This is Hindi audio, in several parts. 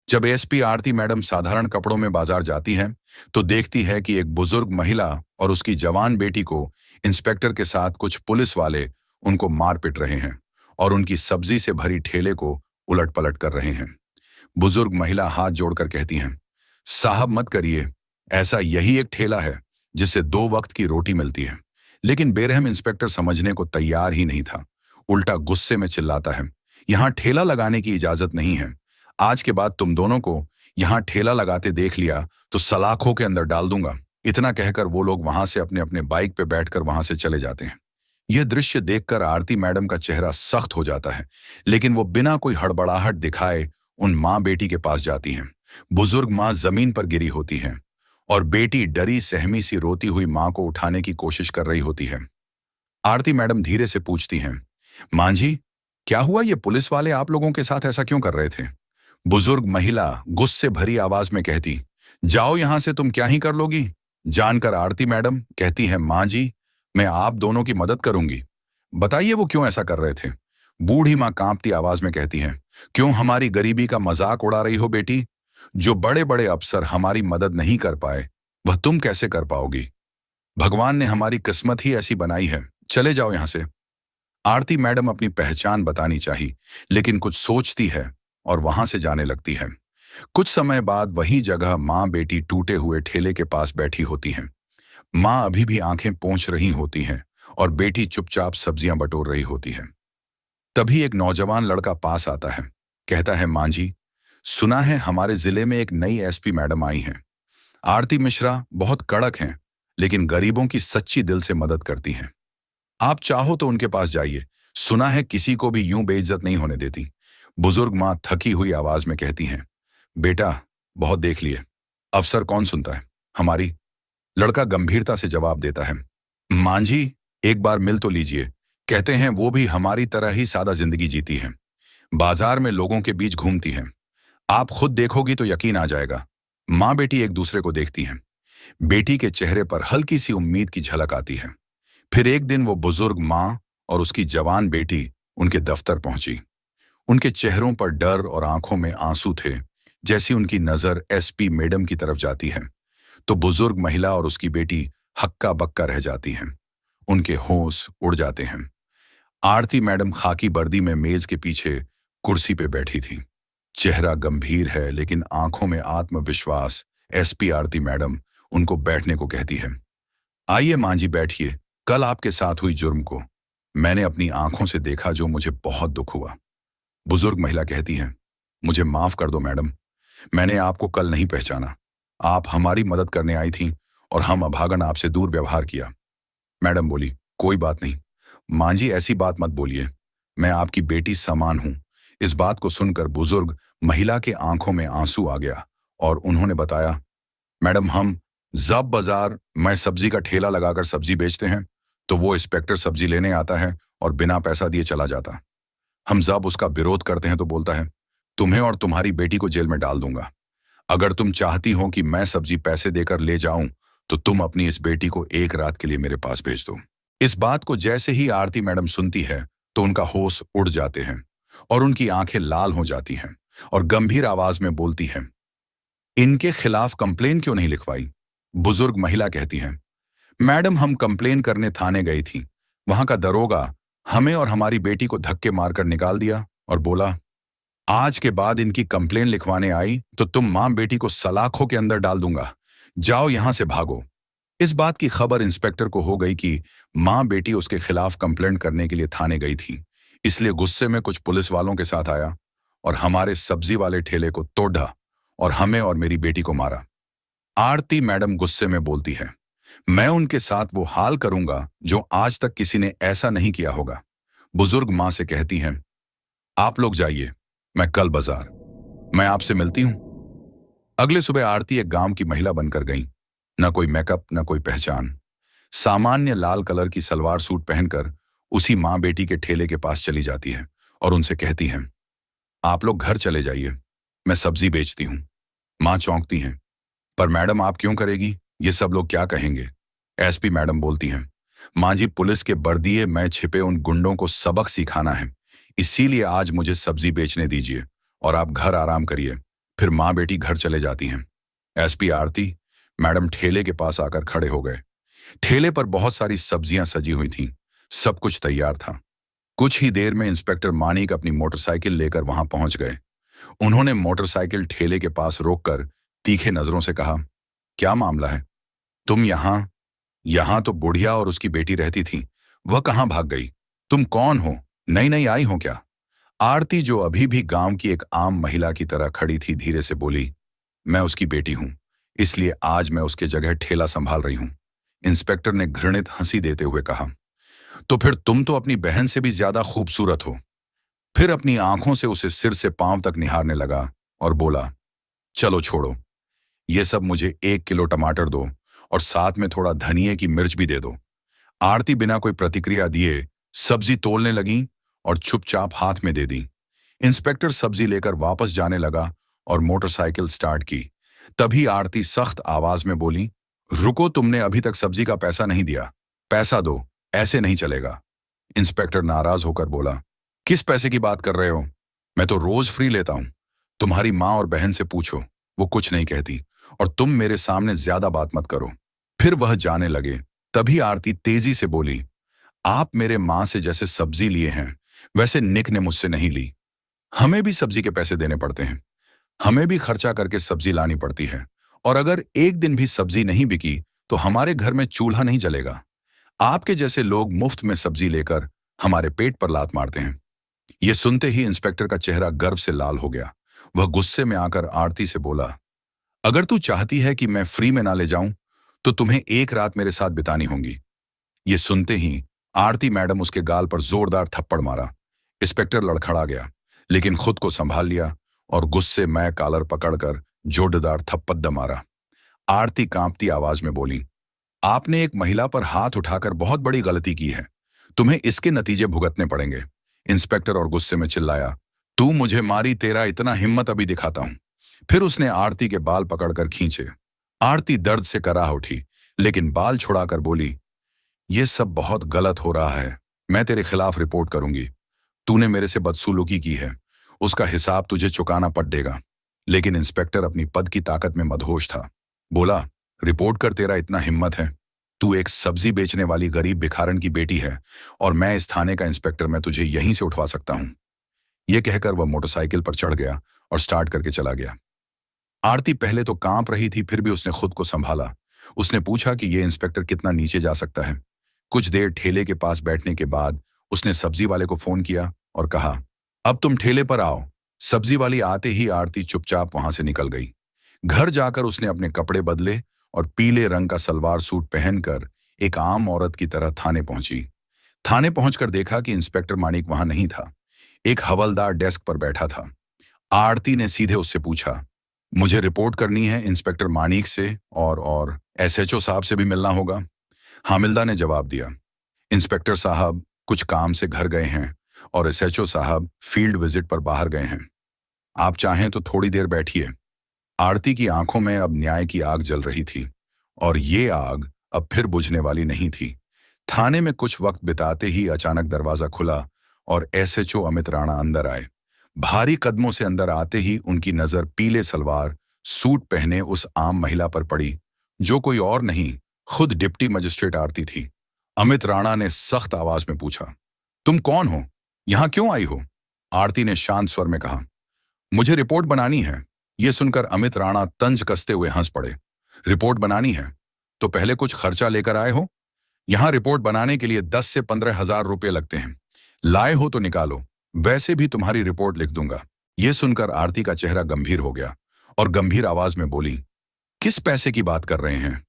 जब एसपी आरती मैडम साधारण कपड़ों में बाजार जाती हैं, तो देखती है कि एक बुजुर्ग महिला और उसकी जवान बेटी को इंस्पेक्टर के साथ कुछ पुलिस वाले उनको मार पिट रहे हैं और उनकी सब्जी से भरी ठेले को उलट पलट कर रहे हैं। बुजुर्ग महिला हाथ जोड़कर कहती हैं, साहब मत करिए, ऐसा यही एक ठेला है जिससे 2 वक्त की रोटी मिलती है। लेकिन बेरहम इंस्पेक्टर समझने को तैयार ही नहीं था। उल्टा गुस्से में चिल्लाता है, यहाँ ठेला लगाने की इजाजत नहीं है। आज के बाद तुम दोनों को यहाँ ठेला लगाते देख लिया तो सलाखों के अंदर डाल दूंगा। इतना कहकर वो लोग वहां से अपने अपने बाइक पे बैठकर वहां से चले जाते हैं। यह दृश्य देखकर आरती मैडम का चेहरा सख्त हो जाता है, लेकिन वो बिना कोई हड़बड़ाहट दिखाए उन माँ बेटी के पास जाती हैं। बुजुर्ग माँ जमीन पर गिरी होती हैं और बेटी डरी सहमी सी रोती हुई माँ को उठाने की कोशिश कर रही होती है। आरती मैडम धीरे से पूछती हैं, माँ जी, क्या हुआ? ये पुलिस वाले आप लोगों के साथ ऐसा क्यों कर रहे थे? बुजुर्ग महिला गुस्से भरी आवाज में कहती, जाओ यहां से, तुम क्या ही कर लोगी? जानकर आरती मैडम कहती है, माँ जी, मैं आप दोनों की मदद करूंगी। बताइए वो क्यों ऐसा कर रहे थे? बूढ़ी माँ कांपती आवाज में कहती है, क्यों हमारी गरीबी का मजाक उड़ा रही हो बेटी? जो बड़े बड़े अफसर हमारी मदद नहीं कर पाए, वह तुम कैसे कर पाओगी? भगवान ने हमारी किस्मत ही ऐसी बनाई है, चले जाओ यहां से। आरती मैडम अपनी पहचान बतानी चाहिए, लेकिन कुछ सोचती है और वहां से जाने लगती है। कुछ समय बाद वही जगह माँ बेटी टूटे हुए ठेले के पास बैठी होती हैं। माँ अभी भी आंखें पोंछ रही होती हैं और बेटी चुपचाप सब्जियां बटोर रही होती है। तभी एक नौजवान लड़का पास आता है, कहता है, माँ जी, सुना है हमारे जिले में एक नई एसपी मैडम आई हैं। आरती मिश्रा बहुत कड़क हैं, लेकिन गरीबों की सच्ची दिल से मदद करती हैं। आप चाहो तो उनके पास जाइए, सुना है किसी को भी यूं बेइज्जत नहीं होने देती। बुजुर्ग माँ थकी हुई आवाज में कहती हैं, बेटा, बहुत देख लिए, अफसर कौन सुनता है हमारी। लड़का गंभीरता से जवाब देता है, मां जी, एक बार मिल तो लीजिए। कहते हैं वो भी हमारी तरह ही सादा जिंदगी जीती हैं, बाजार में लोगों के बीच घूमती हैं। आप खुद देखोगी तो यकीन आ जाएगा। माँ बेटी एक दूसरे को देखती हैं। बेटी के चेहरे पर हल्की सी उम्मीद की झलक आती है। फिर एक दिन वो बुजुर्ग माँ और उसकी जवान बेटी उनके दफ्तर पहुंची। उनके चेहरों पर डर और आंखों में आंसू थे। जैसी उनकी नजर एसपी मैडम की तरफ जाती है, तो बुजुर्ग महिला और उसकी बेटी हक्का बक्का रह जाती हैं। उनके होश उड़ जाते हैं। आरती मैडम खाकी वर्दी में मेज के पीछे कुर्सी पे बैठी थी। चेहरा गंभीर है, लेकिन आंखों में आत्मविश्वास। एसपी आरती मैडम उनको बैठने को कहती है। आइए मां जी, बैठिए। कल आपके साथ हुई जुर्म को मैंने अपनी आंखों से देखा, जो मुझे बहुत दुख हुआ। बुजुर्ग महिला कहती है, मुझे माफ कर दो मैडम, मैंने आपको कल नहीं पहचाना। आप हमारी मदद करने आई थीं और हम अभागन आपसे दूर व्यवहार किया। मैडम बोली, कोई बात नहीं मां जी, ऐसी बात मत बोलिए, मैं आपकी बेटी समान हूं। इस बात को सुनकर बुजुर्ग महिला के आंखों में आंसू आ गया और उन्होंने बताया, मैडम, हम जब बाजार में सब्जी का ठेला लगाकर सब्जी बेचते हैं, तो वो इंस्पेक्टर सब्जी लेने आता है और बिना पैसा दिए चला जाता। हम जब उसका विरोध करते हैं तो बोलता है, तुम्हें और तुम्हारी बेटी को जेल में डाल दूंगा। अगर तुम चाहती हो कि मैं सब्जी पैसे देकर ले जाऊं, तो तुम अपनी इस बेटी को एक रात के लिए मेरे पास भेज दो। इस बात को जैसे ही आरती मैडम सुनती है, तो उनका होश उड़ जाते हैं और उनकी आंखें लाल हो जाती हैं और गंभीर आवाज में बोलती हैं, इनके खिलाफ कंप्लेन क्यों नहीं लिखवाई? बुजुर्ग महिला कहती हैं, मैडम, हम कंप्लेन करने थाने गई थी। वहां का दरोगा हमें और हमारी बेटी को धक्के मारकर निकाल दिया और बोला, आज के बाद इनकी कंप्लेन लिखवाने आई तो तुम मां बेटी को सलाखों के अंदर डाल दूंगा। जाओ यहां से, भागो। इस बात की खबर इंस्पेक्टर को हो गई कि मां बेटी उसके खिलाफ कंप्लेंट करने के लिए थाने गई थी। इसलिए गुस्से में कुछ पुलिस वालों के साथ आया और हमारे सब्जी वाले ठेले को तोड़ा और हमें और मेरी बेटी को मारा। आरती मैडम गुस्से में बोलती है, मैं उनके साथ वो हाल करूंगा जो आज तक किसी ने ऐसा नहीं किया होगा। बुजुर्ग मां से कहती हैं, आप लोग जाइए, मैं कल बाजार मैं आपसे मिलती हूं। अगले सुबह आरती एक गांव की महिला बनकर गई। न कोई मेकअप, न कोई पहचान। सामान्य लाल कलर की सलवार सूट पहनकर उसी माँ बेटी के ठेले के पास चली जाती है और उनसे कहती हैं, आप लोग घर चले जाइए, मैं सब्जी बेचती हूँ। माँ चौंकती हैं, पर मैडम आप क्यों करेगी? ये सब लोग क्या कहेंगे? एसपी मैडम बोलती हैं, माँ जी, पुलिस के बर्दिए में छिपे उन गुंडों को सबक सिखाना है, इसीलिए आज मुझे सब्जी बेचने दीजिए और आप घर आराम करिए। फिर माँ बेटी घर चले जाती हैं। एसपी आरती मैडम ठेले के पास आकर खड़े हो गए। ठेले पर बहुत सारी सब्जियां सजी हुई थीं। सब कुछ तैयार था। कुछ ही देर में इंस्पेक्टर मानिक अपनी मोटरसाइकिल लेकर वहां पहुंच गए। उन्होंने मोटरसाइकिल ठेले के पास रोककर तीखे नजरों से कहा, क्या मामला है? तुम यहां तो बुढ़िया और उसकी बेटी रहती थी। वह कहां भाग गई? तुम कौन हो? नई नई आई हो क्या? आरती, जो अभी भी गांव की एक आम महिला की तरह खड़ी थी, धीरे से बोली, मैं उसकी बेटी हूं, इसलिए आज मैं उसके जगह ठेला संभाल रही हूं। इंस्पेक्टर ने घृणित हंसी देते हुए कहा, तो फिर तुम तो अपनी बहन से भी ज्यादा खूबसूरत हो। फिर अपनी आंखों से उसे सिर से पांव तक निहारने लगा और बोला, चलो छोड़ो, ये सब मुझे 1 किलो टमाटर दो और साथ में थोड़ा धनिए की मिर्च भी दे दो। आरती बिना कोई प्रतिक्रिया दिए सब्जी तोलने लगी और चुपचाप हाथ में दे दी। इंस्पेक्टर सब्जी लेकर वापस जाने लगा और मोटरसाइकिल स्टार्ट की। तभी आरती सख्त आवाज में बोली, रुको, तुमने अभी तक सब्जी का पैसा नहीं दिया। पैसा दो, ऐसे नहीं चलेगा। इंस्पेक्टर नाराज होकर बोला, किस पैसे की बात कर रहे हो? मैं तो रोज फ्री लेता हूं। तुम्हारी माँ और बहन से पूछो, वो कुछ नहीं कहती। और तुम मेरे सामने ज्यादा बात मत करो। फिर वह जाने लगे। तभी आरती तेजी से बोली, आप मेरे माँ से जैसे सब्जी लिए हैं, वैसे निक ने मुझसे नहीं ली। हमें भी सब्जी के पैसे देने पड़ते हैं। हमें भी खर्चा करके सब्जी लानी पड़ती है। और अगर एक दिन भी सब्जी नहीं बिकी तो हमारे घर में चूल्हा नहीं जलेगा। आपके जैसे लोग मुफ्त में सब्जी लेकर हमारे पेट पर लात मारते हैं। यह सुनते ही इंस्पेक्टर का चेहरा गर्व से लाल हो गया। वह गुस्से में आकर आरती से बोला, अगर तू चाहती है कि मैं फ्री में ना ले जाऊं तो तुम्हें एक रात मेरे साथ बितानी होगी। ये सुनते ही आरती मैडम उसके गाल पर जोरदार थप्पड़ मारा। इंस्पेक्टर लड़खड़ा गया, लेकिन खुद को संभाल लिया और गुस्से में कॉलर पकड़कर जोरदार थप्पड़ मारा। आरती कांपती आवाज में बोली, आपने एक महिला पर हाथ उठाकर बहुत बड़ी गलती की है। तुम्हें इसके नतीजे भुगतने पड़ेंगे। इंस्पेक्टर और गुस्से में चिल्लाया, तू मुझे मारी, तेरा इतना हिम्मत अभी दिखाता हूं। फिर उसने आरती के बाल पकड़कर खींचे। आरती दर्द से कराह उठी, लेकिन बाल छुड़ाकर बोली, यह सब बहुत गलत हो रहा है। मैं तेरे खिलाफ रिपोर्ट करूंगी। तूने मेरे से बदसलूकी की है, उसका हिसाब तुझे चुकाना पड़ेगा। लेकिन इंस्पेक्टर अपनी पद की ताकत में मदहोश था। बोला, रिपोर्ट कर, तेरा इतना हिम्मत है? तू एक सब्जी बेचने वाली गरीब भिखारन की बेटी है और मैं इस थाने का इंस्पेक्टर, मैं तुझे यहीं से उठवा सकता हूं। यह कहकर वह मोटरसाइकिल पर चढ़ गया और स्टार्ट करके चला गया। आरती पहले तो कांप रही थी, फिर भी उसने खुद को संभाला। उसने पूछा कि यह इंस्पेक्टर कितना नीचे जा सकता है। कुछ देर ठेले के पास बैठने के बाद उसने सब्जी वाले को फोन किया और कहा, अब तुम ठेले पर आओ। सब्जी वाली आते ही आरती चुपचाप वहां से निकल गई। घर जाकर उसने अपने कपड़े बदले और पीले रंग का सलवार सूट पहनकर एक आम औरत की तरह थाने पहुंची। थाने पहुंचकर देखा कि इंस्पेक्टर मानिक वहां नहीं था। एक हवलदार डेस्क पर बैठा था। आरती ने सीधे उससे पूछा, मुझे रिपोर्ट करनी है इंस्पेक्टर मानिक से, और एसएचओ साहब से भी मिलना होगा। हामिल्दा ने जवाब दिया, इंस्पेक्टर साहब कुछ काम से घर गए हैं और एसएचओ साहब फील्ड विजिट पर बाहर गए हैं। आप चाहें तो थोड़ी देर बैठिए। आरती की आंखों में अब न्याय की आग जल रही थी और ये आग अब फिर बुझने वाली नहीं थी। थाने में कुछ वक्त बिताते ही अचानक दरवाजा खुला और एसएचओ अमित राणा अंदर आए। भारी कदमों से अंदर आते ही उनकी नजर पीले सलवार सूट पहने उस आम महिला पर पड़ी, जो कोई और नहीं, खुद डिप्टी मजिस्ट्रेट आरती थी। अमित राणा ने सख्त आवाज में पूछा, तुम कौन हो? यहां क्यों आई हो? आरती ने शांत स्वर में कहा, मुझे रिपोर्ट बनानी है। यह सुनकर अमित राणा तंज कसते हुए हंस पड़े। रिपोर्ट बनानी है तो पहले कुछ खर्चा लेकर आए हो? यहां रिपोर्ट बनाने के लिए 10 से 15 हजार रुपए लगते हैं। लाए हो तो निकालो, वैसे भी तुम्हारी रिपोर्ट लिख दूंगा। यह सुनकर आरती का चेहरा गंभीर हो गया और गंभीर आवाज में बोली, किस पैसे की बात कर रहे हैं?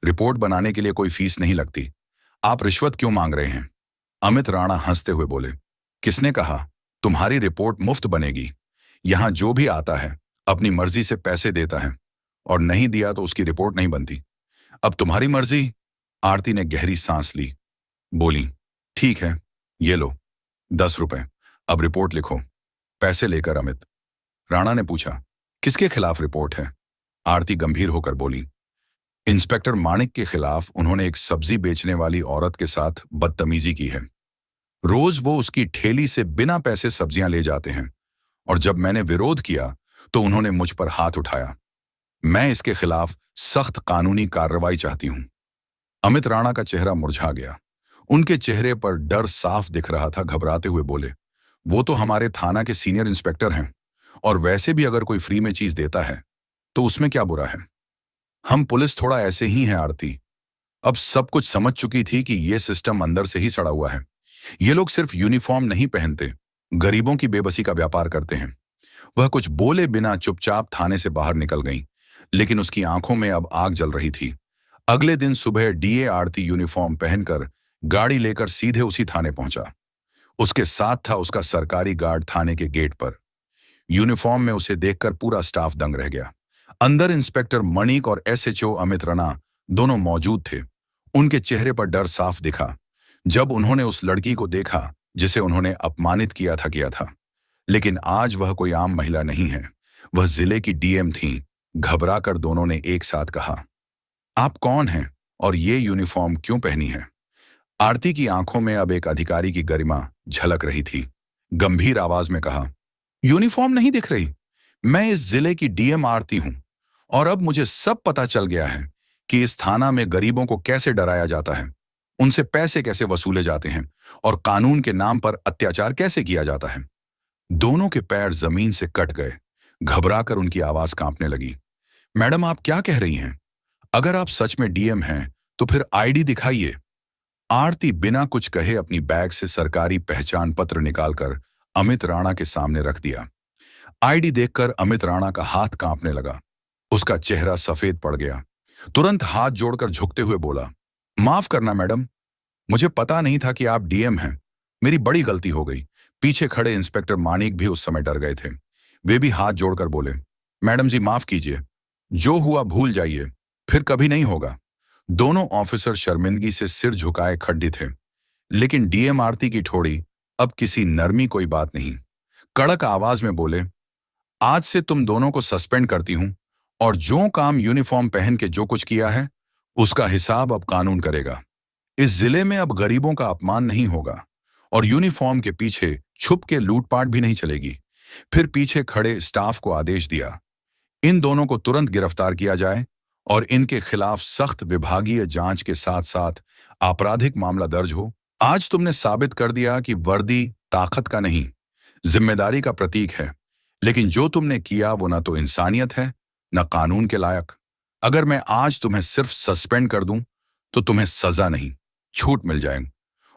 रिपोर्ट बनाने के लिए कोई फीस नहीं लगती। आप रिश्वत क्यों मांग रहे हैं? अमित राणा हंसते हुए बोले, किसने कहा तुम्हारी रिपोर्ट मुफ्त बनेगी? यहां जो भी आता है अपनी मर्जी से पैसे देता है और नहीं दिया तो उसकी रिपोर्ट नहीं बनती। अब तुम्हारी मर्जी। आरती ने गहरी सांस ली, बोली, ठीक है, ये लो 10 रुपए, अब रिपोर्ट लिखो। पैसे लेकर अमित राणा ने पूछा, किसके खिलाफ रिपोर्ट है? आरती गंभीर होकर बोली, इंस्पेक्टर मानिक के खिलाफ। उन्होंने एक सब्जी बेचने वाली औरत के साथ बदतमीजी की है। रोज वो उसकी ठेली से बिना पैसे सब्जियां ले जाते हैं और जब मैंने विरोध किया तो उन्होंने मुझ पर हाथ उठाया। मैं इसके खिलाफ सख्त कानूनी कार्रवाई चाहती हूं। अमित राणा का चेहरा मुरझा गया। उनके चेहरे पर डर साफ दिख रहा था। घबराते हुए बोले, वो तो हमारे थाना के सीनियर इंस्पेक्टर हैं, और वैसे भी अगर कोई फ्री में चीज देता है तो उसमें क्या बुरा है। हम पुलिस थोड़ा ऐसे ही हैं आरती। अब सब कुछ समझ चुकी थी कि ये सिस्टम अंदर से ही सड़ा हुआ है। ये लोग सिर्फ यूनिफॉर्म नहीं पहनते, गरीबों की बेबसी का व्यापार करते हैं। वह कुछ बोले बिना चुपचाप थाने से बाहर निकल गई, लेकिन उसकी आंखों में अब आग जल रही थी। अगले दिन सुबह डीए आरती यूनिफॉर्म पहनकर गाड़ी लेकर सीधे उसी थाने पहुंचा। उसके साथ था उसका सरकारी गार्ड थाने के गेट पर। यूनिफॉर्म में उसे देखकर पूरा स्टाफ दंग रह गया। अंदर इंस्पेक्टर मणिक और एसएचओ अमित राणा दोनों मौजूद थे। उनके चेहरे पर डर साफ दिखा जब उन्होंने उस लड़की को देखा जिसे उन्होंने अपमानित किया था। लेकिन आज वह कोई आम महिला नहीं है, वह जिले की डीएम थीं। घबराकर दोनों ने एक साथ कहा, आप कौन हैं और ये यूनिफॉर्म क्यों पहनी है? आरती की आंखों में अब एक अधिकारी की गरिमा झलक रही थी। गंभीर आवाज में कहा, यूनिफॉर्म नहीं दिख रही? मैं इस जिले की डीएम आरती हूं, और अब मुझे सब पता चल गया है कि इस थाना में गरीबों को कैसे डराया जाता है, उनसे पैसे कैसे वसूले जाते हैं और कानून के नाम पर अत्याचार कैसे किया जाता है। दोनों के पैर जमीन से कट गए। घबराकर उनकी आवाज कांपने लगी। मैडम, आप क्या कह रही हैं? अगर आप सच में डीएम हैं तो फिर आईडी दिखाइए। आरती बिना कुछ कहे अपनी बैग से सरकारी पहचान पत्र निकालकर अमित राणा के सामने रख दिया। आईडी देखकर अमित राणा का हाथ कांपने लगा। उसका चेहरा सफेद पड़ गया। तुरंत हाथ जोड़कर झुकते हुए बोला, माफ करना मैडम, मुझे पता नहीं था कि आप डीएम हैं। मेरी बड़ी गलती हो गई। पीछे खड़े इंस्पेक्टर मानिक भी उस समय डर गए थे। वे भी हाथ जोड़कर बोले, मैडम जी माफ कीजिए, जो हुआ भूल जाइए, फिर कभी नहीं होगा। दोनों ऑफिसर शर्मिंदगी से सिर झुकाए खड़े थे, लेकिन डीएम आरती की ठोड़ी अब किसी नरमी कोई बात नहीं। कड़क आवाज में बोले, आज से तुम दोनों को सस्पेंड करती हूं, और जो काम यूनिफॉर्म पहन के जो कुछ किया है उसका हिसाब अब कानून करेगा। इस जिले में अब गरीबों का अपमान नहीं होगा, और यूनिफॉर्म के पीछे छुप के लूटपाट भी नहीं चलेगी। फिर पीछे खड़े स्टाफ को आदेश दिया, इन दोनों को तुरंत गिरफ्तार किया जाए और इनके खिलाफ सख्त विभागीय जांच के साथ साथ आपराधिक मामला दर्ज हो। आज तुमने साबित कर दिया कि वर्दी ताकत का नहीं, जिम्मेदारी का प्रतीक है, लेकिन जो तुमने किया वो ना तो इंसानियत है, ना कानून के लायक। अगर मैं आज तुम्हें सिर्फ सस्पेंड कर दूं तो तुम्हें सजा नहीं, छूट मिल जाएगी,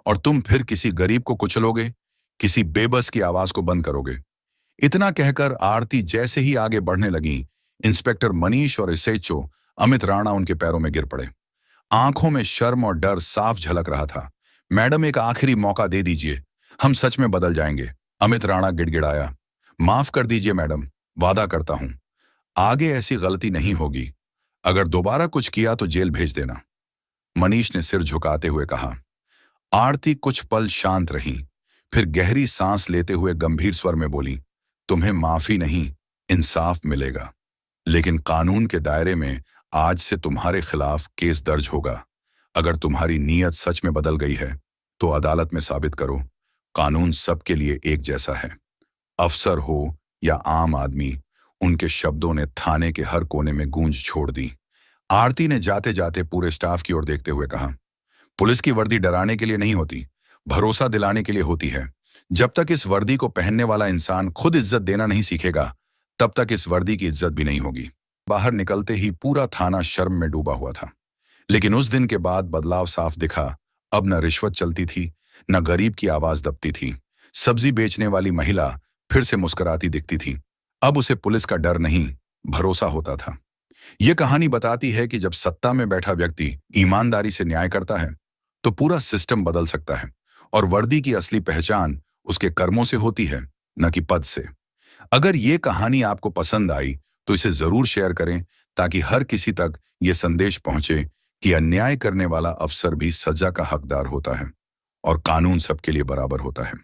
और तुम फिर किसी गरीब को कुचलोगे, किसी बेबस की आवाज को बंद करोगे। इतना कहकर आरती जैसे ही आगे बढ़ने लगी, इंस्पेक्टर मनीष और एसएचओ अमित राणा उनके पैरों में गिर पड़े। आंखों में शर्म और डर साफ झलक रहा था। मैडम, एक आखिरी मौका दे दीजिए, हम सच में बदल जाएंगे। अमित राणा गिड़गिड़ाया, माफ कर दीजिए मैडम, वादा करता हूं आगे ऐसी गलती नहीं होगी। अगर दोबारा कुछ किया तो जेल भेज देना। मनीष ने सिर झुकाते हुए कहा। आरती कुछ पल शांत रही, फिर गहरी सांस लेते हुए गंभीर स्वर में बोली, तुम्हें माफी नहीं, इंसाफ मिलेगा, लेकिन कानून के दायरे में आज से तुम्हारे खिलाफ केस दर्ज होगा। अगर तुम्हारी नीयत सच में बदल गई है तो अदालत में साबित करो, कानून सबके लिए एक जैसा है। अफसर हो या आम आदमी, उनके शब्दों ने थाने के हर कोने में गूंज छोड़ दी। आरती ने जाते जाते पूरे स्टाफ की ओर देखते हुए कहा, पुलिस की वर्दी डराने के लिए नहीं होती, भरोसा दिलाने के लिए होती है। जब तक इस वर्दी को पहनने वाला इंसान खुद इज्जत देना नहीं सीखेगा, तब तक इस वर्दी की इज्जत भी नहीं होगी। बाहर निकलते ही पूरा थाना शर्म में डूबा हुआ था। लेकिन उस दिन के बाद बदलाव साफ दिखा। अब न रिश्वत चलती थी, न गरीब की आवाज दबती थी। सब्जी बेचने वाली महिला फिर से मुस्कुराती दिखती थी। अब उसे पुलिस का डर नहीं, भरोसा होता था। यह कहानी बताती है कि जब सत्ता में बैठा व्यक्ति ईमानदारी से न्याय करता है तो पूरा सिस्टम बदल सकता है, और वर्दी की असली पहचान उसके कर्मों से होती है, न कि पद से। अगर ये कहानी आपको पसंद आई तो इसे जरूर शेयर करें, ताकि हर किसी तक ये संदेश पहुंचे कि अन्याय करने वाला अफसर भी सजा का हकदार होता है और कानून सबके लिए बराबर होता है।